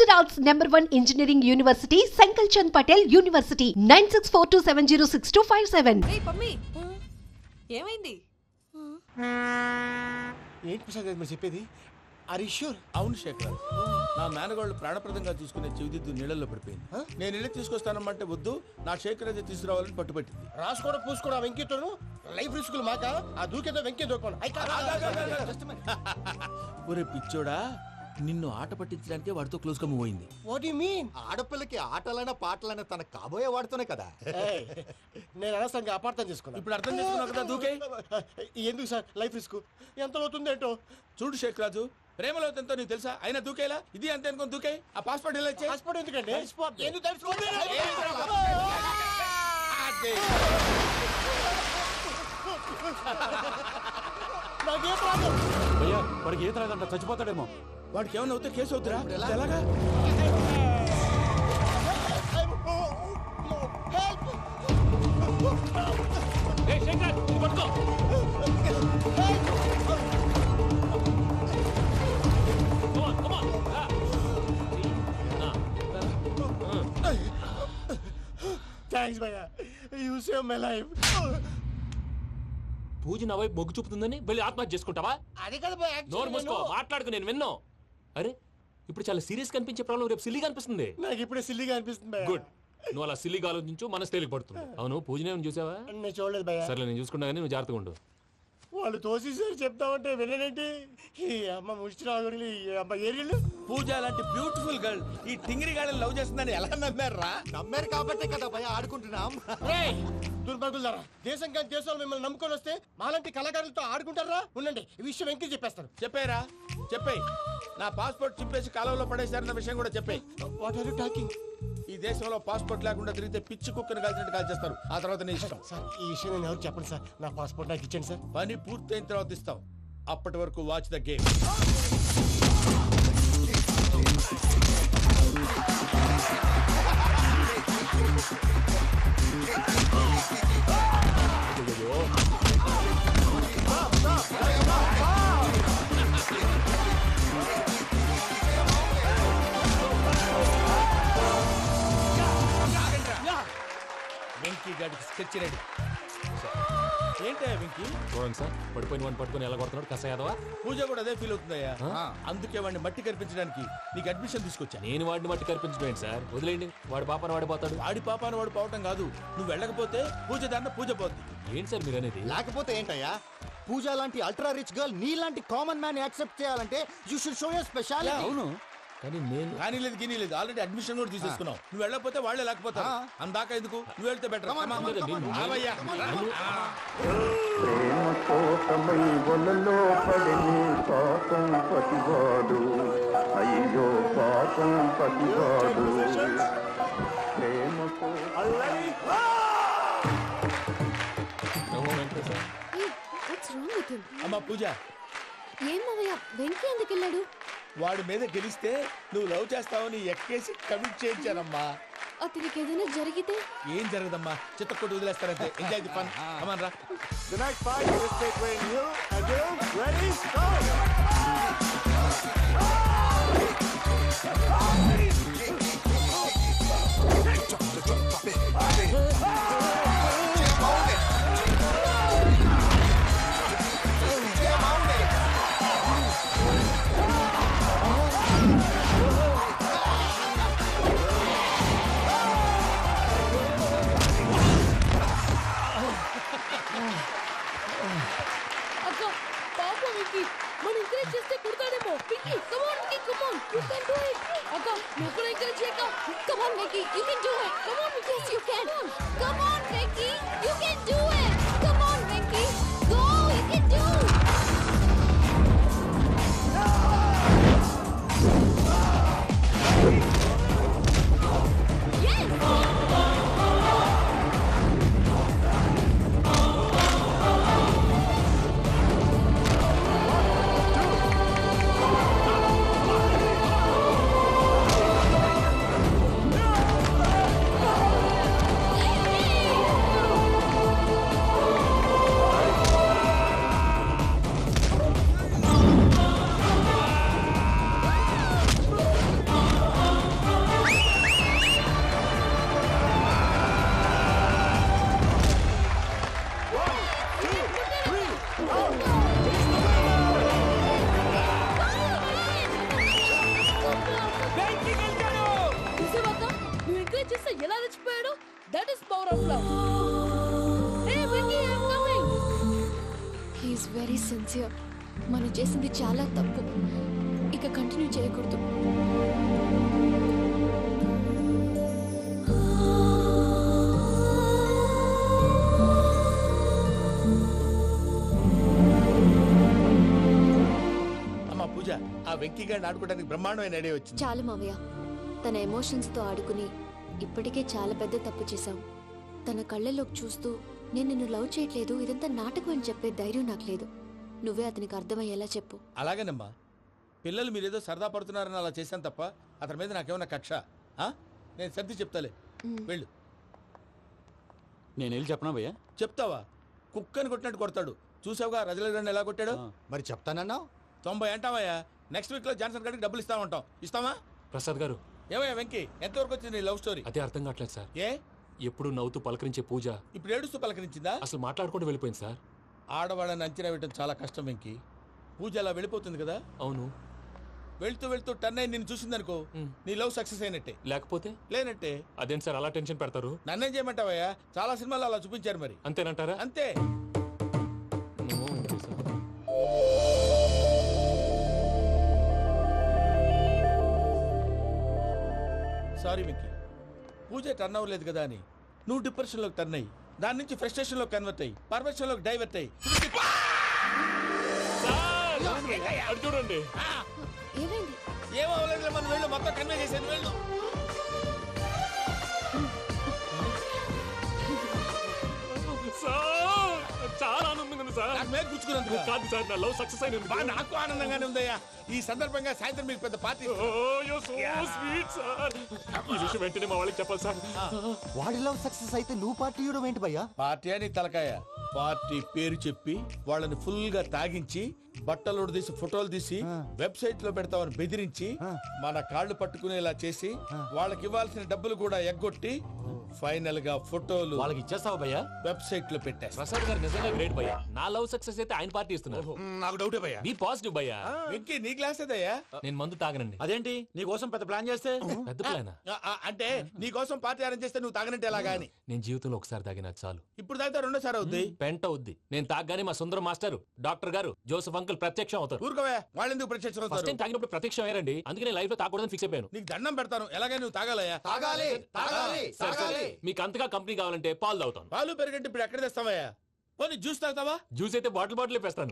Gujarat's #1 engineering university, Sankal Chand Patel University, 9642706257. ఏయ్ పమ్మి ఏమైంది? ఏంటి ప్రసాద్ గారు మీరు చెప్పేది? Are you sure? అవును శేఖర్, నా మేనగోళ్ళు ప్రాణప్రదంగా చూసుకునే చెవిదిద్దు నీళ్ళల్లో పడిపోయింది. నేను ఇళ్ళకి తీసుకొస్తానమ్మంటే వద్దు, నా శేఖర్ అయితే తీసుకురావాలని పట్టుబట్టింది. రాసుకోవడం పూసుకోవడం ఆ వెంకీతోను లైఫ్ రిస్కులు మాక ఆ దూకేదో వెంకీ దూకోండి. ఒరే పిచ్చోడా, నిన్ను ఆట పట్టించడానికే వాడితో క్లోజ్ గా మూవ్ అయింది. What you mean? ఆడపిల్లకి ఆటలైనా పాటలైనా తన కాబోయే వాడుతూనే కదా. నేను అనవసరంగా అపార్థం చేసుకున్నా. ఇప్పుడు అర్థం చేసుకున్నావు కదా, దూకే. ఎందుకు సార్ లైఫ్ రిస్క్ ఎంత అవుతుంది ఏంటో? చూడు శేఖర్ రాజు, ప్రేమలో ఎంతో నీకు తెలుసా? అయినా దూకేలా, ఇది అంతే అనుకుని దూకే. ఆ పాస్పోర్ట్ ఎలా ఇచ్చే? పాస్పోర్ట్ ఎందుకండి? ఎందుకు తెలుసుకోండి? నాకేం ప్రాబ్లం? భయ్యా వాడికి ఈత రాదంట, చచ్చిపోతాడేమో. వాడికి ఏమైనా అవుతే కేసు అవుతురా? ఎలాగా? థ్యాంక్స్ భయ్యా, యు సేవ్ మై లైఫ్. పూజ నా వైపు మొగ్గు చూపుతుందని వెళ్ళి ఆత్మహత్య చేసుకుంటావా? అది కదా భయ్యా, నోరు మూసుకో, మాట్లాడుకు, నేను విన్నాను. అరే ఇప్పుడు చాలా సీరియస్ కనిపించే ప్రాబ్లం రేపు సిల్లీగా అనిపిస్తుంది. నాకు ఇప్పుడే సిల్లీగా అనిపిస్తుంది భయ్యా. గుడ్, నువ్వు అలా సిల్లీగా ఆలోచించు, మనసు తేలిక పడుతుంది. అవును, పూజనే చూసావా? నేను చూడలేదు భయ్యా. సర్లే, నేను చూసుకుంటా కానీ నువ్వు జాగ్రత్తగా ఉండు. వాళ్ళు తోసేసారు చెప్తామంటే విననేంటి? ఈ అమ్మ ముష్టిరాగులు, ఈ అమ్మ ఏరియలు. పూజ లాంటి బ్యూటిఫుల్ గర్ల్ ఈ టింగిరి గాడిని లవ్ చేస్తుందని ఎలా నమ్మారా? నమ్మారు కాబట్టే కదా భయ ఆడుకుంటున్నాం. దుర్భగులారా, దేశం కానీ దేశాలు మిమ్మల్ని నమ్ముకొని వస్తే మాలాంటి కళాకారులతో ఆడుకుంటారా? ఉండండి, ఈ విషయం వెంకీ చెప్పేస్తాను. చెప్పారా? చెప్పేయ్. నా పాస్పోర్ట్ చింపేసి కాలంలో పడేశారన్న విషయం కూడా చెప్పేయ్. What are you talking? ఈ దేశంలో పాస్పోర్ట్ లేకుండా తిరిగితే పిచ్చి కుక్కను కాల్చినట్టు కాల్చేస్తారు. ఆ తర్వాత నీ ఇష్టం. సార్ ఈ విషయం నేను ఎవరు చెప్పండి సార్. నా పాస్పోర్ట్ నాకు ఇచ్చేయండి సార్. పని పూర్తయిన తర్వాత ఇస్తాం. అప్పటి వరకు వాచ్ ద గేమ్. వెంకీ గాడికి స్కెచ్ రెడీ. ఏంటా వెంకీ? చూడండి సార్, పడిపోయిన వాడిని పట్టుకొని ఎలా కొడుతున్నాడు కసయాదవా. పూజ కూడా అదే ఫీల్ అవుతుందయ్యా. అందుకే వాడిని మట్టి కనిపించడానికి నీకు అడ్మిషన్ తీసుకొచ్చా. నేను వాడిని మట్టి కనిపించబోయింది సార్, వదిలేండి. వాడి పాపను వాడిపోతాడు. వాడి పాపాను వాడు పోవటం కాదు, నువ్వు వెళ్ళకపోతే పూజ దాన్న పూజ పోద్ది. ఏంటి సార్ మీరు అనేది? లేకపోతే ఏంటయ్యా, పూజ లాంటి అల్ట్రా రిచ్ గర్ల్ నీ లాంటి కామన్ మ్యాన్ యాక్సెప్ట్ చేయాలంటే you should show your speciality. అవును, కానీ నేను కానీ లేదు గిని లేదు, ఆల్రెడీ అడ్మిషన్ కూడా తీసేసుకున్నావు. నువ్వు వెళ్ళకపోతే వాళ్ళే లేకపోతారు. అందాక ఎందుకు, నువ్వు వెళ్తే బెటర్. ప్రేమ కోసమై వలలో పడని పాపం పతివాడు, అయ్యో పాపం పతివాడు. ప్రేమ అమ్మా పూజ, ఏం మావయ్య, వెంకీ ఎందుకు వెళ్ళాడు? వాడి మీద గెలిస్తే నువ్వు లవ్ చేస్తావని ఎక్కేసి కమిట్ చేయించానమ్మా. అతనికి ఏదైనా జరిగితే? ఏం జరగదమ్మా, చిత్తకొట్టు వదిలేస్తారంటే. Enjoy the fun. అమ్మన్ రా. The next fight is between you and you. Ready? Go! అక్క, పాప వెంకీ, మనం ఎంకరేజ్ చేస్తే కుడతాడేమో. Venky, come on Venky, come on, you can do it. అక్క, నువ్వు కూడా ఎంకరేజ్ చేయక. Come on Venky, you can do it. Come on Venky, yes you can. Come on Venky, you can do it. Come on Venky, go, you can do it. Yes. That is power of love. Hey, Vicky, I'm coming. He is very sincere. మనం చేసింది చాలా తప్పు. ఇక continue చేయకూడదు. అమ్మా పూజ, ఆ వెంకీ గారిని ఆడుకోవడానికి బ్రహ్మాండమైన ఐడియా వచ్చింది. చాలు మావయ్య. తన ఎమోషన్స్తో ఆడుకుని ఇప్పటికే చాలా పెద్ద తప్పు చేశాం. తన కళ్ళలోకి చూస్తూ నేను నిన్ను లవ్ చేయట్లేదు, ఇదంతా నాటకం అని చెప్పే ధైర్యం నాకు లేదు. నువ్వే అతనికి అర్థమయ్యేలా చెప్పు. అలాగేనమ్మా, పిల్లలు మీరేదో సరదా పడుతున్నారని అలా చేశాను తప్ప అతని మీద నాకేమన్నా కక్ష? నేను సర్ది చెప్తాలే, వెళ్ళు. నేను వెళ్ళి చెప్పనా భయ్యా? చెప్తావా? కుక్కని కొట్టినట్టు కొడతాడు. చూసావుగా రజలగడ్డని ఎలా కొట్టాడు? మరి చెప్తానన్నావు. 90 అంటావయ్యా. నెక్స్ట్ వీక్ లో జాన్సన్ గారికి డబ్బులు ఇస్తామంటాం. ఇస్తావా? ప్రసాద్ గారు, ఏమయ్యా వెంకీ, ఎంతవరకు వచ్చింది నీ లవ్ స్టోరీ? అదే అర్థం కావట్లేదు సార్. ఏ ఎప్పుడు నవ్వుతూ పలకరించే పూజ ఇప్పుడు ఏడుస్తూ పలకరించిందా? అసలు మాట్లాడుకుంటూ వెళ్ళిపోయింది సార్. ఆడవాళ్ళని అంచనా వేయడం చాలా కష్టం వెంకీ. పూజ అలా వెళ్ళిపోతుంది కదా. అవును. వెళ్తూ వెళ్తూ టర్న్ అయి నిన్ను చూసిందనుకో, నీ లవ్ సక్సెస్ అయినట్టే. లేకపోతే లేనట్టే. అదేం సార్ అలా టెన్షన్ పెడతారు? నన్నేం చేయమంటావయ్యా? చాలా సినిమాలు అలా చూపించారు మరి. అంతేనంటారా? అంతే. సారీ వెంకీ, పూజ టర్న్ అవ్వలేదు కదా అని నువ్వు డిప్రెషన్ లోకి టర్న్ అయ్యి, దాని నుంచి ఫ్రస్ట్రేషన్ లో కన్వర్ట్ అయ్యి, పర్వర్షన్ లోకి డైవర్ట్ అయ్యి. అది చూడండి. ఏమైంది? ఏమవ్వలేదు, మనం వెళ్ళు, మొత్తం కన్వే చేసేది వెళ్ళు. చాలా ఆనందంగా ఉంది సార్. నాకు మీద కూర్చుకున్నందుకు కాదు సార్, నా లవ్ సక్సెస్ అయినందుకు. నాకు ఆనందంగానే ఉందయ్యా. ఈ సందర్భంగా సాయంత్రం మీకు పెద్ద పార్టీ. Sweet sir. ఈ విషయం వెంటనే మా వాళ్ళకి చెప్పాలి సార్. వాడి లవ్ సక్సెస్ అయితే నువ్వు పార్టీ ఇవ్వడం ఏంటి భయ్యా? పార్టీ అని తలకాయ. పార్టీ పేరు చెప్పి వాళ్ళని ఫుల్ గా తాగించి, బట్టలు తీసి ఫోటోలు తీసి వెబ్సైట్ లో పెడతామని బెదిరించి, మన కాళ్ళు పట్టుకునేలా చేసి, వాళ్ళకి ఇవ్వాల్సిన డబ్బులు కూడా ఎగ్గొట్టి, ఫైనల్ గా ఫోటోలు వాళ్ళకి ఇచ్చేస్తావా భయ్యా? వెబ్సైట్ లో పెట్టేస్తా. ప్రసాద్ గారు నిజంగా గ్రేట్ భయ్యా. నా లవ్ సక్సెస్ అయితే ఆయన పార్టీ ఇస్తున్నారు. నాకు డౌటే భయ్యా. బీ పాజిటివ్ భయ్యా. వెంకీ నీ గ్లాస్ ఏదయ్యా? నేను మందు తాగనండి. అదేంటి నీ కోసం పెద్ద ప్లాన్ చేస్తే? పెద్ద ప్లానా? అంటే నీ కోసం పార్టీ అరేంజ్ చేస్తే నువ్వు తాగనంటే ఎలాగా అని. నేను జీవితంలో ఒకసారి తాగినా చాలు. ఇప్పుడు తాగితే రెండోసారి అవుద్ది. పెంట అవుద్ది. నేను తాగగానే మా సుందరం మాస్టర్, డాక్టర్ గారు, జోసెఫ్ అంకుల్ ప్రత్యక్షం అవుతారు. ఊరుకోవే, వాళ్ళు ఎందుకు ప్రత్యక్షం ఫస్ట్ అవుతారు? టైం తాగినప్పుడు ప్రత్యక్షం అయ్యారండి. అందుకే నేను లైఫ్ లో తాగకూడదని ఫిక్స్ అయిపోయాను. నీకు దండం పెడతాను, ఎలాగైనా నువ్వు తాగాలయ్యా. తాగాలి తాగాలి సరే, సరే. తాగాలి. మీకు అంతగా కంపెనీ కావాలంటే పాలు తాగుతాను. పాలు పెరిగంటే ఇప్పుడు ఎక్కడ తెస్తావయ్యా? పోనీ జ్యూస్ తాగుతావా? జ్యూస్ అయితే బాటిల్ బాటిల్ పెస్తాను.